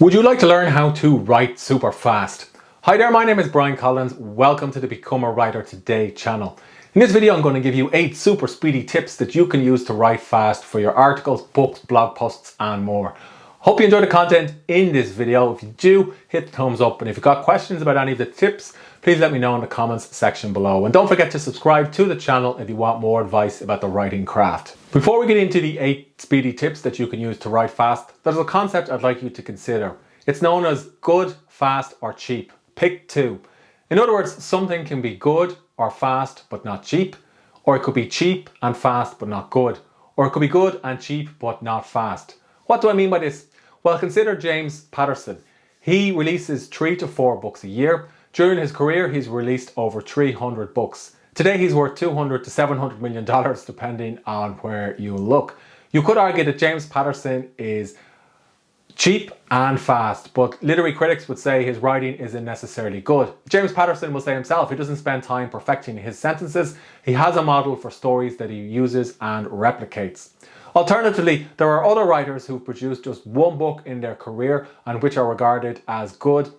Would you like to learn how to write super fast? Hi there, my name is Brian Collins. Welcome to the Become a Writer Today channel. In this video, I'm going to give you 8 super speedy tips that you can use to write fast for your articles, books, blog posts, and more. Hope you enjoy the content in this video. If you do, hit the thumbs up. And if you've got questions about any of the tips, please let me know in the comments section below. And don't forget to subscribe to the channel if you want more advice about the writing craft. Before we get into the 8 speedy tips that you can use to write fast, there's a concept I'd like you to consider. It's known as good, fast, or cheap. Pick two. In other words, something can be good or fast but not cheap, or it could be cheap and fast but not good, or it could be good and cheap but not fast. What do I mean by this? Well, consider James Patterson. He releases 3 to 4 books a year. During his career, he's released over 300 books. Today, he's worth $200 to $700 million, depending on where you look. You could argue that James Patterson is cheap and fast, but literary critics would say his writing isn't necessarily good. James Patterson will say himself he doesn't spend time perfecting his sentences. He has a model for stories that he uses and replicates. Alternatively, there are other writers who produce just one book in their career and which are regarded as good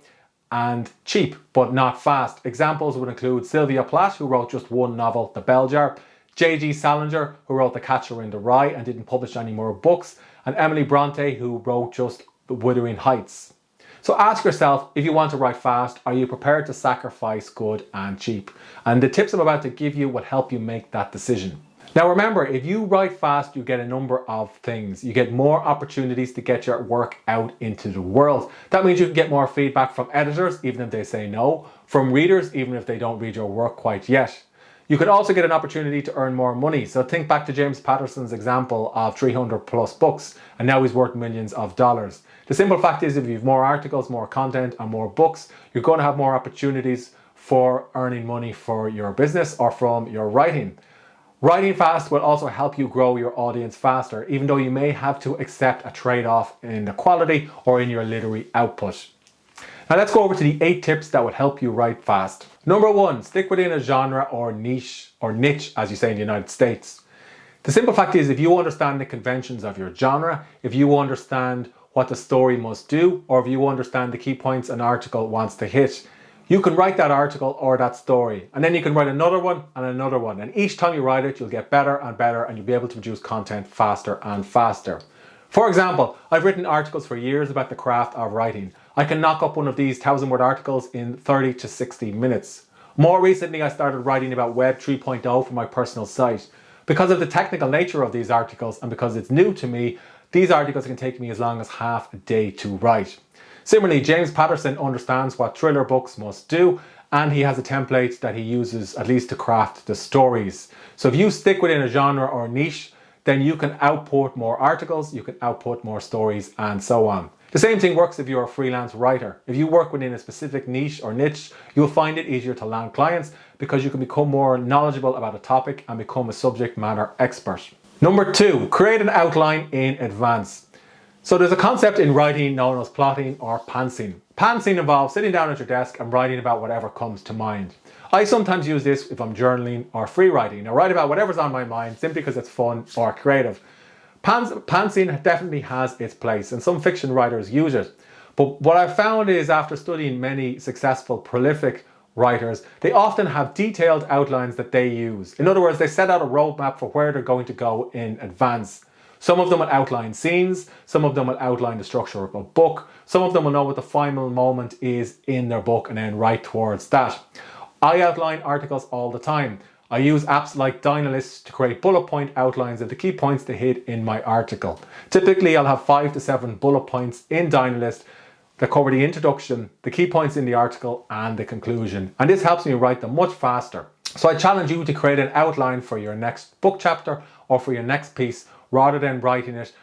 and cheap, but not fast. Examples would include Sylvia Plath, who wrote just one novel, The Bell Jar, J.G. Salinger, who wrote The Catcher in the Rye and didn't publish any more books, and Emily Bronte, who wrote just The Wuthering Heights. So ask yourself, if you want to write fast, are you prepared to sacrifice good and cheap? And the tips I'm about to give you will help you make that decision. Now remember, if you write fast, you get a number of things. You get more opportunities to get your work out into the world. That means you can get more feedback from editors, even if they say no, from readers, even if they don't read your work quite yet. You can also get an opportunity to earn more money. So think back to James Patterson's example of 300 plus books, and now he's worth millions of dollars. The simple fact is, if you have more articles, more content, and more books, you're going to have more opportunities for earning money for your business or from your writing. Writing fast will also help you grow your audience faster, even though you may have to accept a trade-off in the quality or in your literary output. Now let's go over to the 8 tips that will help you write fast. Number 1, stick within a genre or niche as you say in the United States. The simple fact is, if you understand the conventions of your genre, if you understand what the story must do, or if you understand the key points an article wants to hit, you can write that article or that story, and then you can write another one and another one. And each time you write it, you'll get better and better, and you'll be able to produce content faster and faster. For example, I've written articles for years about the craft of writing. I can knock up one of these 1,000-word articles in 30 to 60 minutes. More recently, I started writing about Web 3.0 for my personal site. Because of the technical nature of these articles and because it's new to me, these articles can take me as long as half a day to write. Similarly, James Patterson understands what thriller books must do, and he has a template that he uses at least to craft the stories. So if you stick within a genre or niche, then you can output more articles, you can output more stories, and so on. The same thing works if you're a freelance writer. If you work within a specific niche or niche, you'll find it easier to land clients because you can become more knowledgeable about a topic and become a subject matter expert. Number 2, create an outline in advance. So there's a concept in writing known as plotting or pantsing. Pantsing involves sitting down at your desk and writing about whatever comes to mind. I sometimes use this if I'm journaling or free writing. I write about whatever's on my mind simply because it's fun or creative. Pantsing definitely has its place, and some fiction writers use it. But what I've found is, after studying many successful, prolific writers, they often have detailed outlines that they use. In other words, they set out a roadmap for where they're going to go in advance. Some of them will outline scenes, some of them will outline the structure of a book, some of them will know what the final moment is in their book and then write towards that. I outline articles all the time. I use apps like Dynalist to create bullet point outlines of the key points to hit in my article. Typically, I'll have 5 to 7 bullet points in Dynalist that cover the introduction, the key points in the article, and the conclusion. And this helps me write them much faster. So I challenge you to create an outline for your next book chapter or for your next piece, rather than writing it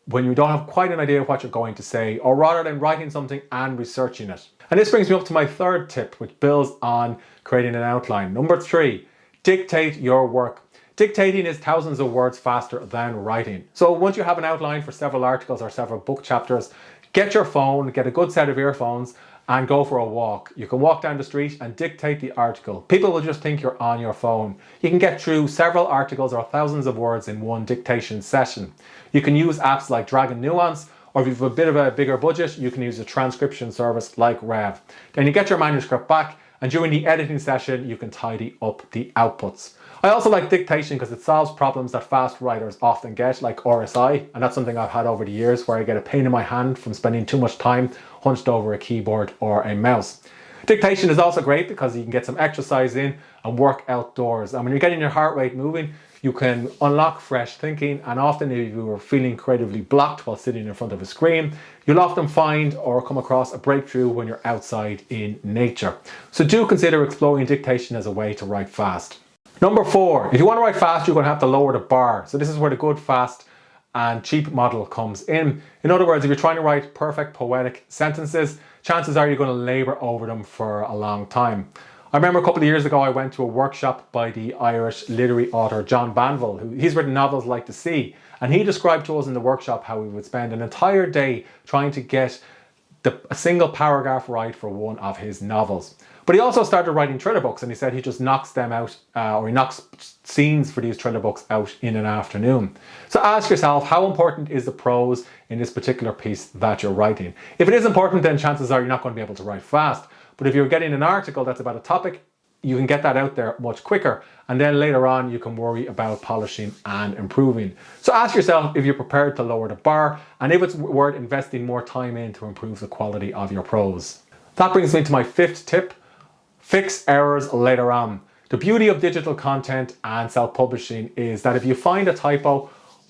when you don't have quite an idea of what you're going to say, or rather than writing something and researching it. And this brings me up to my 3rd tip, which builds on creating an outline. Number 3, dictate your work. Dictating is thousands of words faster than writing. So once you have an outline for several articles or several book chapters, get your phone, get a good set of earphones, and go for a walk. You can walk down the street and dictate the article. People will just think you're on your phone. You can get through several articles or thousands of words in one dictation session. You can use apps like Dragon Nuance or if you have a bit of a bigger budget, you can use a transcription service like Rev. Then you get your manuscript back, and during the editing session, you can tidy up the outputs. I also like dictation because it solves problems that fast writers often get, like RSI, and that's something I've had over the years where I get a pain in my hand from spending too much time hunched over a keyboard or a mouse. Dictation is also great because you can get some exercise in and work outdoors. And when you're getting your heart rate moving, you can unlock fresh thinking, and often if you are feeling creatively blocked while sitting in front of a screen, you'll often find or come across a breakthrough when you're outside in nature. So do consider exploring dictation as a way to write fast. Number 4, if you want to write fast, you're going to have to lower the bar. So this is where the good, fast and cheap model comes in. In other words, if you're trying to write perfect poetic sentences, chances are you're going to labor over them for a long time. I remember a couple of years ago, I went to a workshop by the Irish literary author John Banville, he's written novels like The Sea, and he described to us in the workshop how he would spend an entire day trying to get a single paragraph right for one of his novels. But he also started writing thriller books, and he said he just knocks them out, or he knocks scenes for these thriller books out in an afternoon. So ask yourself, how important is the prose in this particular piece that you're writing? If it is important, then chances are you're not going to be able to write fast. But if you're getting an article that's about a topic, you can get that out there much quicker. And then later on, you can worry about polishing and improving. So ask yourself if you're prepared to lower the bar and if it's worth investing more time in to improve the quality of your prose. That brings me to my 5th tip. Fix errors later on. The beauty of digital content and self-publishing is that if you find a typo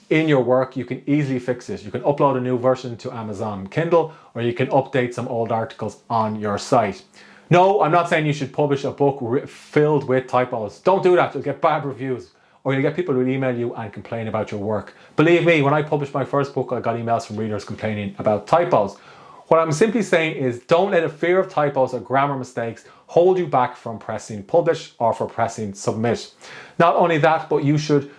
in your work, you can easily fix it. You can upload a new version to Amazon Kindle, or you can update some old articles on your site. No, I'm not saying you should publish a book filled with typos. Don't do that, you'll get bad reviews, or you'll get people who email you and complain about your work. Believe me, when I published my first book, I got emails from readers complaining about typos. What I'm simply saying is don't let a fear of typos or grammar mistakes hold you back from pressing publish or for pressing submit. Not only that, but you should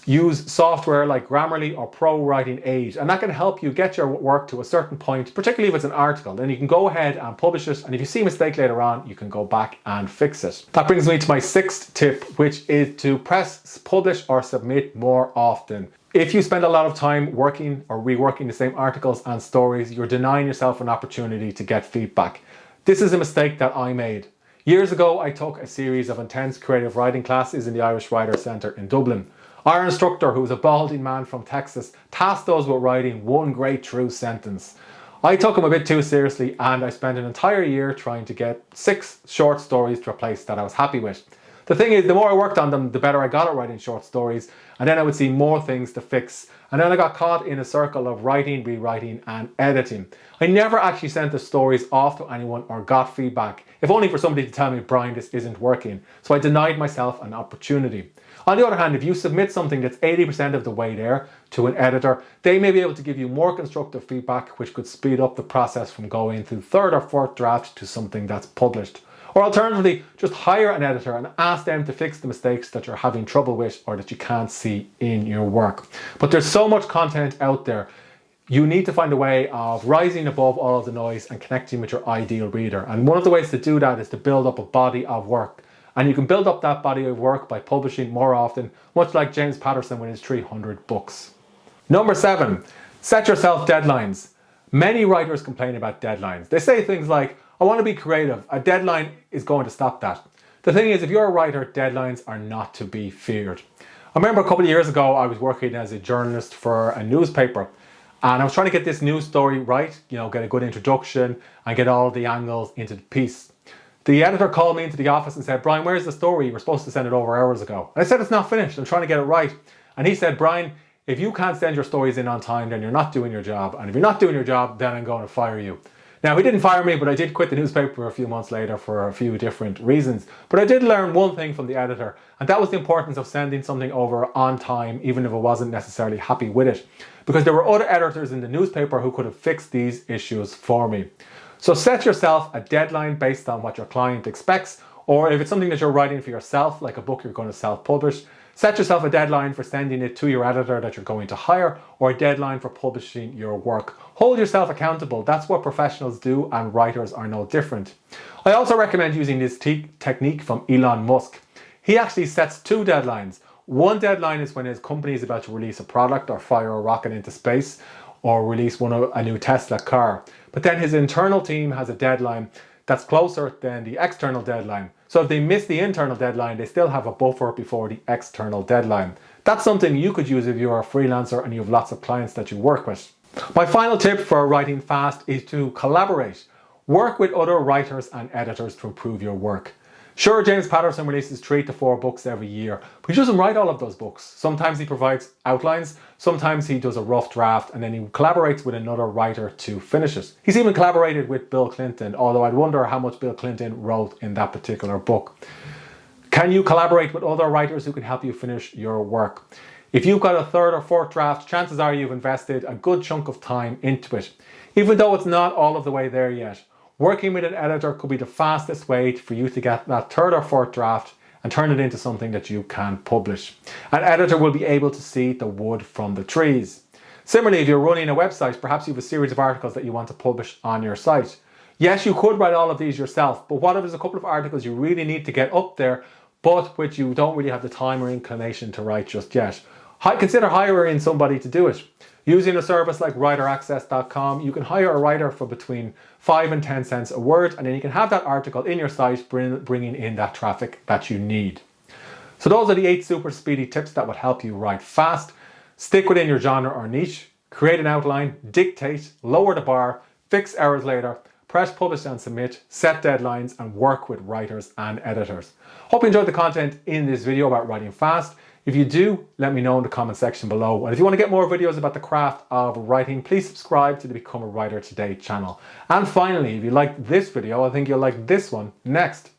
use software like Grammarly or Pro Writing Aid, and that can help you get your work to a certain point, particularly if it's an article. Then you can go ahead and publish it, and if you see a mistake later on, you can go back and fix it. That brings me to my 6th tip, which is to press publish or submit more often. If you spend a lot of time working or reworking the same articles and stories, you're denying yourself an opportunity to get feedback. This is a mistake that I made. Years ago, I took a series of intense creative writing classes in the Irish Writers' Centre in Dublin. Our instructor, who was a balding man from Texas, tasked us with writing one great true sentence. I took him a bit too seriously, and I spent an entire year trying to get 6 short stories to a place that I was happy with. The thing is, the more I worked on them, the better I got at writing short stories, and then I would see more things to fix. And then I got caught in a circle of writing, rewriting, and editing. I never actually sent the stories off to anyone or got feedback, if only for somebody to tell me, Brian, this isn't working. So I denied myself an opportunity. On the other hand, if you submit something that's 80% of the way there to an editor, they may be able to give you more constructive feedback, which could speed up the process from going through 3rd or 4th draft to something that's published. Or alternatively, just hire an editor and ask them to fix the mistakes that you're having trouble with or that you can't see in your work. But there's so much content out there. You need to find a way of rising above all of the noise and connecting with your ideal reader. And one of the ways to do that is to build up a body of work. And you can build up that body of work by publishing more often, much like James Patterson with his 300 books. Number 7, set yourself deadlines. Many writers complain about deadlines. They say things like, I want to be creative. A deadline is going to stop that. The thing is, if you're a writer, deadlines are not to be feared. I remember a couple of years ago, I was working as a journalist for a newspaper, and I was trying to get this news story right, get a good introduction and get all the angles into the piece. The editor called me into the office and said, Brian, where's the story? You were supposed to send it over hours ago. And I said, it's not finished. I'm trying to get it right. And he said, Brian, if you can't send your stories in on time, then you're not doing your job. And if you're not doing your job, then I'm going to fire you. Now, he didn't fire me, but I did quit the newspaper a few months later for a few different reasons. But I did learn one thing from the editor, and that was the importance of sending something over on time, even if I wasn't necessarily happy with it. Because there were other editors in the newspaper who could have fixed these issues for me. So set yourself a deadline based on what your client expects, or if it's something that you're writing for yourself, like a book you're going to self-publish, set yourself a deadline for sending it to your editor that you're going to hire, or a deadline for publishing your work. Hold yourself accountable. That's what professionals do, and writers are no different. I also recommend using this technique from Elon Musk. He actually sets 2 deadlines. One deadline is when his company is about to release a product or fire a rocket into space. or release a new Tesla car. But then his internal team has a deadline that's closer than the external deadline. So if they miss the internal deadline, they still have a buffer before the external deadline. That's something you could use if you're a freelancer and you have lots of clients that you work with. My final tip for writing fast is to collaborate. Work with other writers and editors to improve your work. Sure, James Patterson releases 3 to 4 books every year, but he doesn't write all of those books. Sometimes he provides outlines, sometimes he does a rough draft, and then he collaborates with another writer to finish it. He's even collaborated with Bill Clinton, although I'd wonder how much Bill Clinton wrote in that particular book. Can you collaborate with other writers who can help you finish your work? If you've got a 3rd or 4th draft, chances are you've invested a good chunk of time into it. Even though it's not all of the way there yet, working with an editor could be the fastest way for you to get that 3rd or 4th draft and turn it into something that you can publish. An editor will be able to see the wood from the trees. Similarly, if you're running a website, perhaps you have a series of articles that you want to publish on your site. Yes, you could write all of these yourself, but what if there's a couple of articles you really need to get up there, but which you don't really have the time or inclination to write just yet? Consider hiring somebody to do it. Using a service like writeraccess.com, you can hire a writer for between 5 and 10 cents a word, and then you can have that article in your site bringing in that traffic that you need. So those are the 8 super speedy tips that would help you write fast. Stick within your genre or niche, create an outline, dictate, lower the bar, fix errors later, press publish and submit, set deadlines, and work with writers and editors. Hope you enjoyed the content in this video about writing fast. If you do, let me know in the comment section below. And if you want to get more videos about the craft of writing, please subscribe to the Become a Writer Today channel. And finally, if you liked this video, I think you'll like this one next.